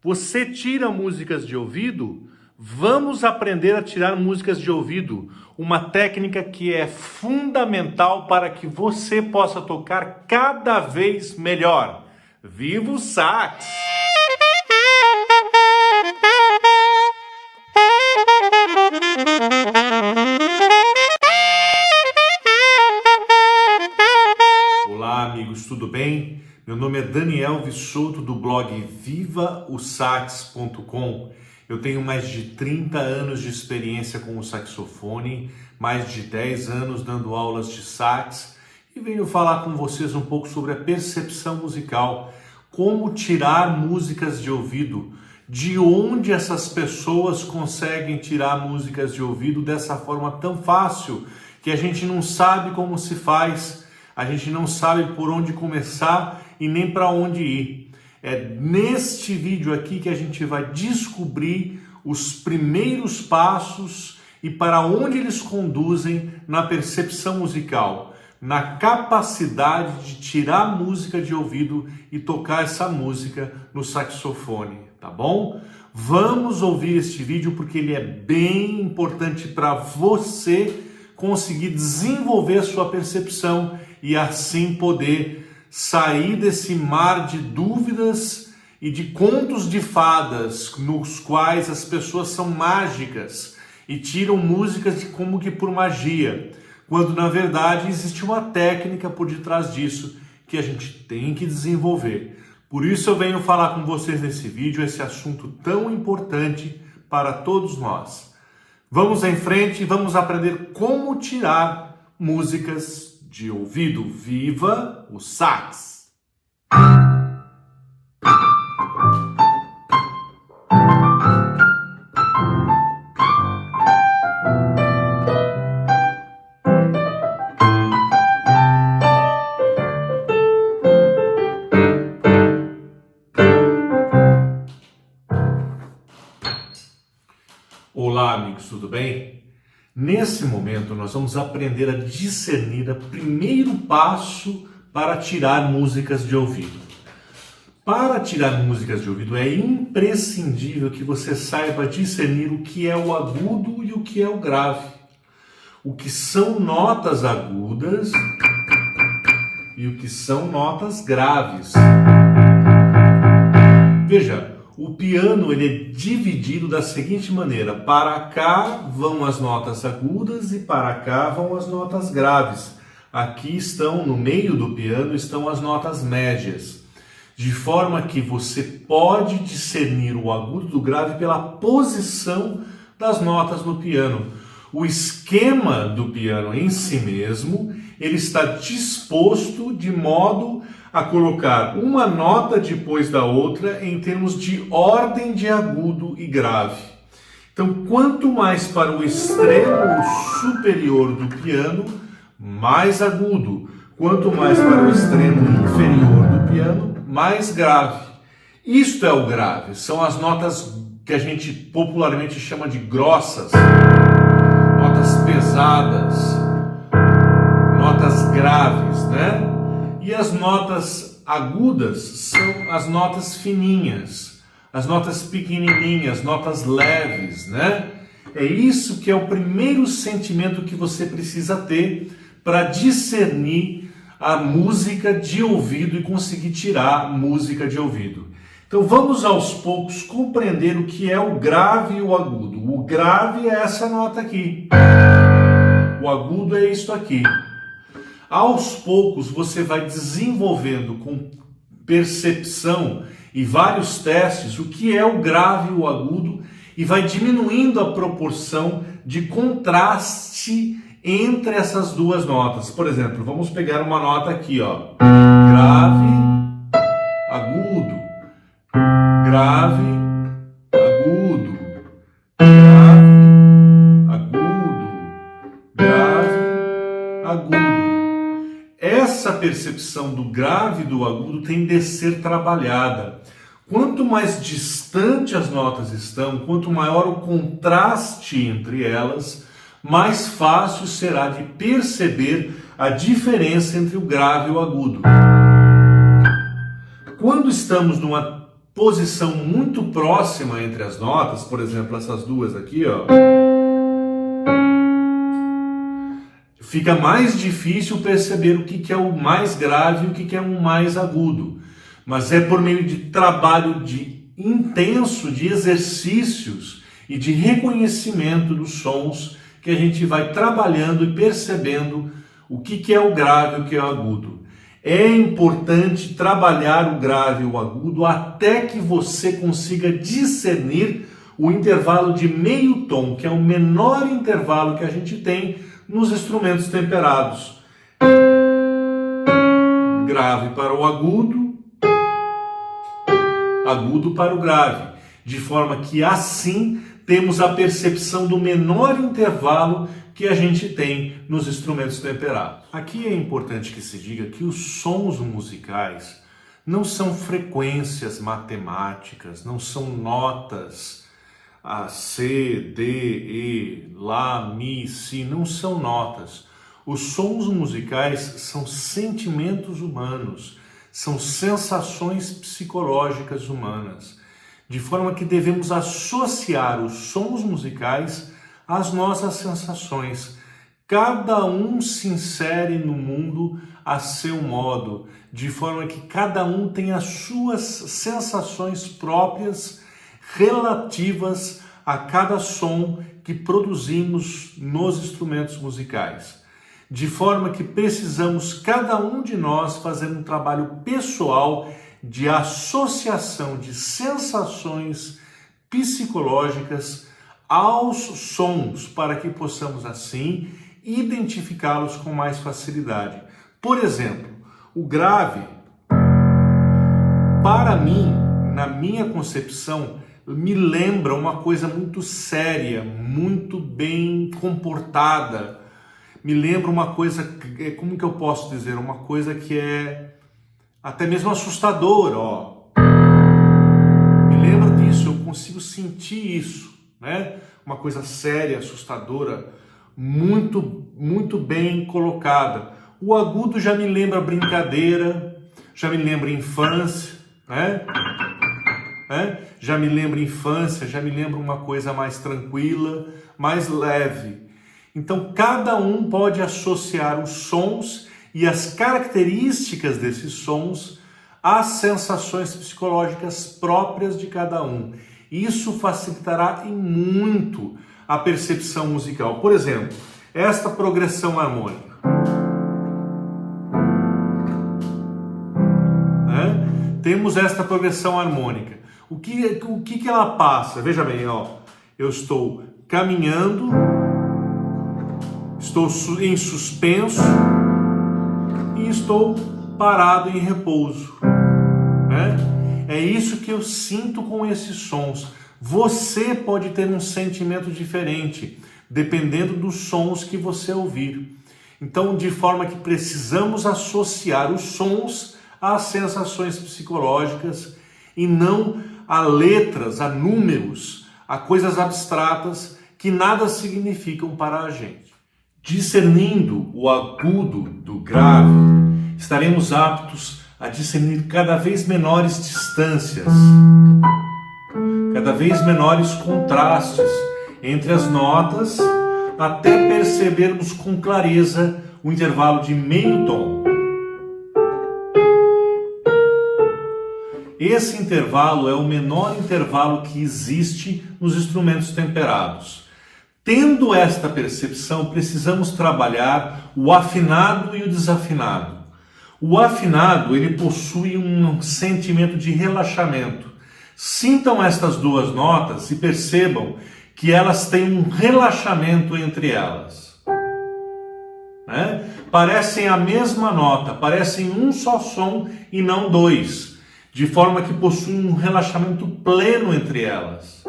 Você tira músicas de ouvido? Vamos aprender a tirar músicas de ouvido, uma técnica que é fundamental para que você possa tocar cada vez melhor. Viva o sax! Olá, amigos, tudo bem? Meu nome é Daniel Vissoto, do blog vivaosax.com. Eu tenho mais de 30 anos de experiência com o saxofone, mais de 10 anos dando aulas de sax e venho falar com vocês um pouco sobre a percepção musical, como tirar músicas de ouvido, de onde essas pessoas conseguem tirar músicas de ouvido dessa forma tão fácil que a gente não sabe como se faz. A gente não sabe por onde começar e nem para onde ir. É neste vídeo aqui que a gente vai descobrir os primeiros passos e para onde eles conduzem na percepção musical, na capacidade de tirar música de ouvido e tocar essa música no saxofone, tá bom? Vamos ouvir este vídeo porque ele é bem importante para você conseguir desenvolver a sua percepção e assim poder sair desse mar de dúvidas e de contos de fadas nos quais as pessoas são mágicas e tiram músicas como que por magia, quando na verdade existe uma técnica por detrás disso que a gente tem que desenvolver. Por isso eu venho falar com vocês nesse vídeo esse assunto tão importante para todos nós. Vamos em frente e vamos aprender como tirar músicas de ouvido. Viva o sax! Olá, amigos, tudo bem? Nesse momento, nós vamos aprender a discernir o primeiro passo para tirar músicas de ouvido. Para tirar músicas de ouvido, é imprescindível que você saiba discernir o que é o agudo e o que é o grave. O que são notas agudas e o que são notas graves. Veja, o piano ele é dividido da seguinte maneira: para cá vão as notas agudas e para cá vão as notas graves. Aqui estão, no meio do piano, estão as notas médias. De forma que você pode discernir o agudo do grave pela posição das notas no piano. O esquema do piano em si mesmo, ele está disposto de modo a colocar uma nota depois da outra em termos de ordem de agudo e grave. Então, quanto mais para o extremo superior do piano, mais agudo. Quanto mais para o extremo inferior do piano, mais grave. Isto é o grave, são as notas que a gente popularmente chama de grossas, notas pesadas, notas graves, né? E as notas agudas são as notas fininhas, as notas pequenininhas, notas leves, né? É isso que é o primeiro sentimento que você precisa ter para discernir a música de ouvido e conseguir tirar música de ouvido. Então vamos aos poucos compreender o que é o grave e o agudo. O grave é essa nota aqui, o agudo é isto aqui. Aos poucos você vai desenvolvendo com percepção e vários testes o que é o grave e o agudo e vai diminuindo a proporção de contraste entre essas duas notas. Por exemplo, vamos pegar uma nota aqui, ó, grave, agudo, grave, agudo, grave, agudo, grave, agudo. Essa percepção do grave e do agudo tem de ser trabalhada. Quanto mais distante as notas estão, quanto maior o contraste entre elas, mais fácil será de perceber a diferença entre o grave e o agudo. Quando estamos numa posição muito próxima entre as notas, por exemplo, essas duas aqui, ó, fica mais difícil perceber o que é o mais grave e o que é o mais agudo. Mas é por meio de trabalho intenso, de exercícios e de reconhecimento dos sons que a gente vai trabalhando e percebendo o que é o grave e o que é o agudo. É importante trabalhar o grave e o agudo até que você consiga discernir o intervalo de meio tom, que é o menor intervalo que a gente tem nos instrumentos temperados. Grave para o agudo, agudo para o grave, de forma que assim temos a percepção do menor intervalo que a gente tem nos instrumentos temperados. Aqui é importante que se diga que os sons musicais não são frequências matemáticas, não são notas A, C, D, E, Lá, Mi, Si, não são notas. Os sons musicais são sentimentos humanos, são sensações psicológicas humanas, de forma que devemos associar os sons musicais às nossas sensações. Cada um se insere no mundo a seu modo, de forma que cada um tem as suas sensações próprias relativas a cada som que produzimos nos instrumentos musicais. De forma que precisamos, cada um de nós, fazer um trabalho pessoal de associação de sensações psicológicas aos sons, para que possamos assim identificá-los com mais facilidade. Por exemplo, o grave, para mim, na minha concepção, me lembra uma coisa muito séria, muito bem comportada. Me lembra uma coisa, como que eu posso dizer? Uma coisa que é até mesmo assustadora, ó. Me lembra disso, eu consigo sentir isso, né? Uma coisa séria, assustadora, muito bem colocada. O agudo já me lembra brincadeira, já me lembra infância, né? Já me lembra infância, já me lembra uma coisa mais tranquila, mais leve. Então, cada um pode associar os sons e as características desses sons às sensações psicológicas próprias de cada um. Isso facilitará em muito a percepção musical. Por exemplo, esta progressão harmônica. Temos esta progressão harmônica. O que ela passa? Veja bem, ó. Eu estou caminhando, estou em suspenso e estou parado em repouso, né? É isso que eu sinto com esses sons. Você pode ter um sentimento diferente, dependendo dos sons que você ouvir. Então, de forma que precisamos associar os sons às sensações psicológicas e não a letras, a números, a coisas abstratas que nada significam para a gente. Discernindo o agudo do grave, estaremos aptos a discernir cada vez menores distâncias, cada vez menores contrastes entre as notas, até percebermos com clareza o intervalo de meio tom. Esse intervalo é o menor intervalo que existe nos instrumentos temperados. Tendo esta percepção, precisamos trabalhar o afinado e o desafinado. O afinado, ele possui um sentimento de relaxamento. Sintam estas duas notas e percebam que elas têm um relaxamento entre elas. Parecem a mesma nota, parecem um só som e não dois, de forma que possuem um relaxamento pleno entre elas.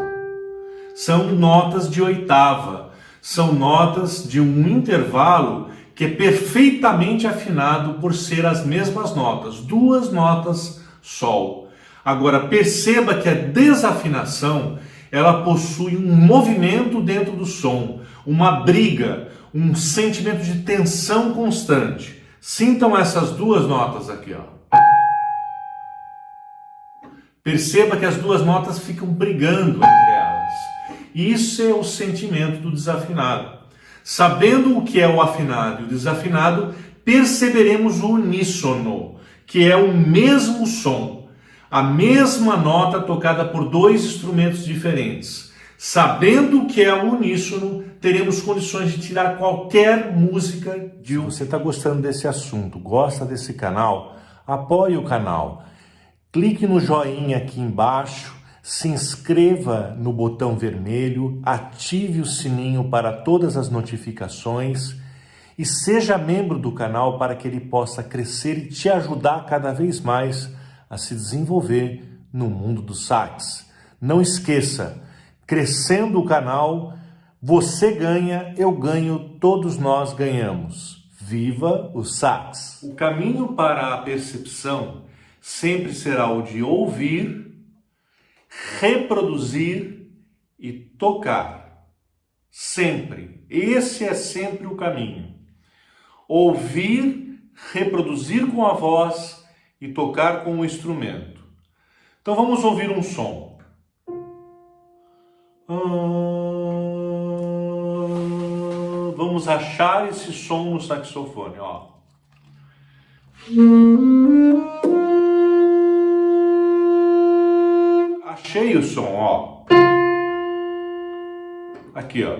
São notas de oitava, são notas de um intervalo que é perfeitamente afinado por ser as mesmas notas, duas notas sol. Agora perceba que a desafinação, ela possui um movimento dentro do som, uma briga, um sentimento de tensão constante. Sintam essas duas notas aqui, ó. Perceba que as duas notas ficam brigando entre elas. Isso é o sentimento do desafinado. Sabendo o que é o afinado e o desafinado, perceberemos o uníssono, que é o mesmo som, a mesma nota tocada por dois instrumentos diferentes. Sabendo o que é o uníssono, teremos condições de tirar qualquer música de um. Se você está gostando desse assunto, gosta desse canal, apoie o canal. Clique no joinha aqui embaixo, se inscreva no botão vermelho, ative o sininho para todas as notificações e seja membro do canal para que ele possa crescer e te ajudar cada vez mais a se desenvolver no mundo do sax. Não esqueça, crescendo o canal, você ganha, eu ganho, todos nós ganhamos. Viva o sax! O caminho para a percepção sempre será o de ouvir, reproduzir e tocar. Sempre. Esse é sempre o caminho. Ouvir, reproduzir com a voz e tocar com o instrumento. Então vamos ouvir um som. Vamos achar esse som no saxofone, ó. Achei o som, ó. Aqui, ó.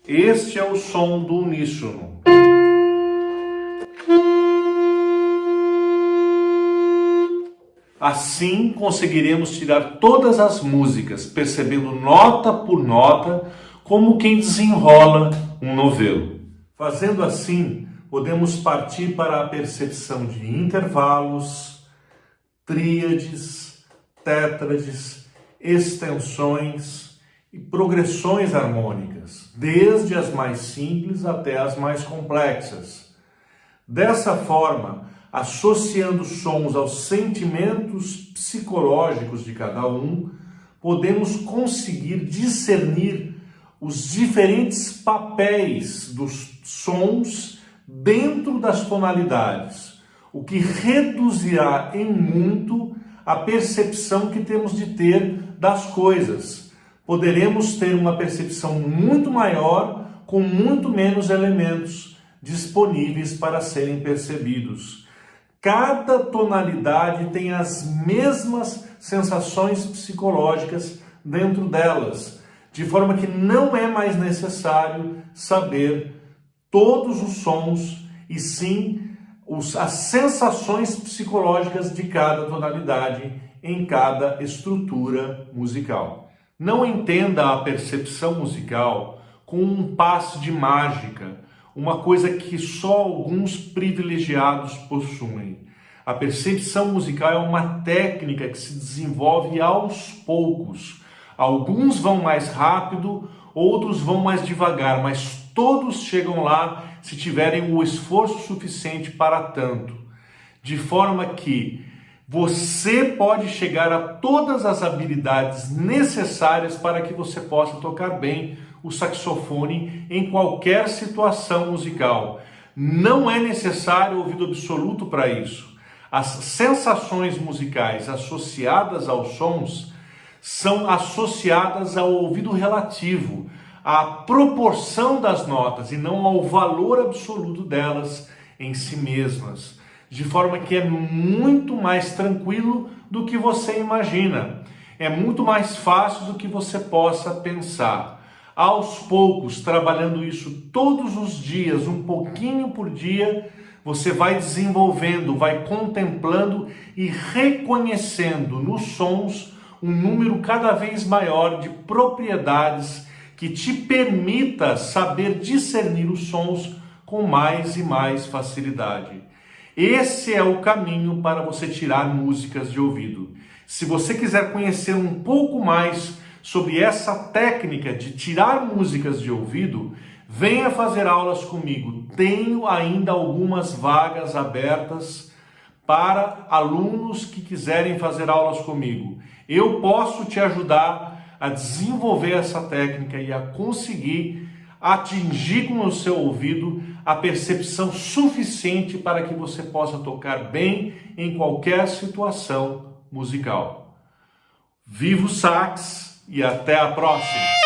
Este é o som do uníssono. Assim conseguiremos tirar todas as músicas, percebendo nota por nota, como quem desenrola um novelo. Fazendo assim, podemos partir para a percepção de intervalos, tríades, tétrades, extensões e progressões harmônicas, desde as mais simples até as mais complexas. Dessa forma, associando sons aos sentimentos psicológicos de cada um, podemos conseguir discernir os diferentes papéis dos sons dentro das tonalidades, o que reduzirá em muito a percepção que temos de ter das coisas. Poderemos ter uma percepção muito maior com muito menos elementos disponíveis para serem percebidos. Cada tonalidade tem as mesmas sensações psicológicas dentro delas, de forma que não é mais necessário saber todos os sons, e sim as sensações psicológicas de cada tonalidade em cada estrutura musical. Não entenda a percepção musical como um passe de mágica, uma coisa que só alguns privilegiados possuem. A percepção musical é uma técnica que se desenvolve aos poucos. Alguns vão mais rápido, outros vão mais devagar, mas todos chegam lá se tiverem o esforço suficiente para tanto. De forma que você pode chegar a todas as habilidades necessárias para que você possa tocar bem o saxofone em qualquer situação musical. Não é necessário ouvido absoluto para isso. As sensações musicais associadas aos sons são associadas ao ouvido relativo, à proporção das notas e não ao valor absoluto delas em si mesmas. De forma que é muito mais tranquilo do que você imagina. É muito mais fácil do que você possa pensar. Aos poucos, trabalhando isso todos os dias, um pouquinho por dia, você vai desenvolvendo, vai contemplando e reconhecendo nos sons um número cada vez maior de propriedades que te permita saber discernir os sons com mais e mais facilidade. Esse é o caminho para você tirar músicas de ouvido. Se você quiser conhecer um pouco mais sobre essa técnica de tirar músicas de ouvido, venha fazer aulas comigo. Tenho ainda algumas vagas abertas para alunos que quiserem fazer aulas comigo. Eu posso te ajudar a desenvolver essa técnica e a conseguir atingir com o seu ouvido a percepção suficiente para que você possa tocar bem em qualquer situação musical. Viva o sax e até a próxima!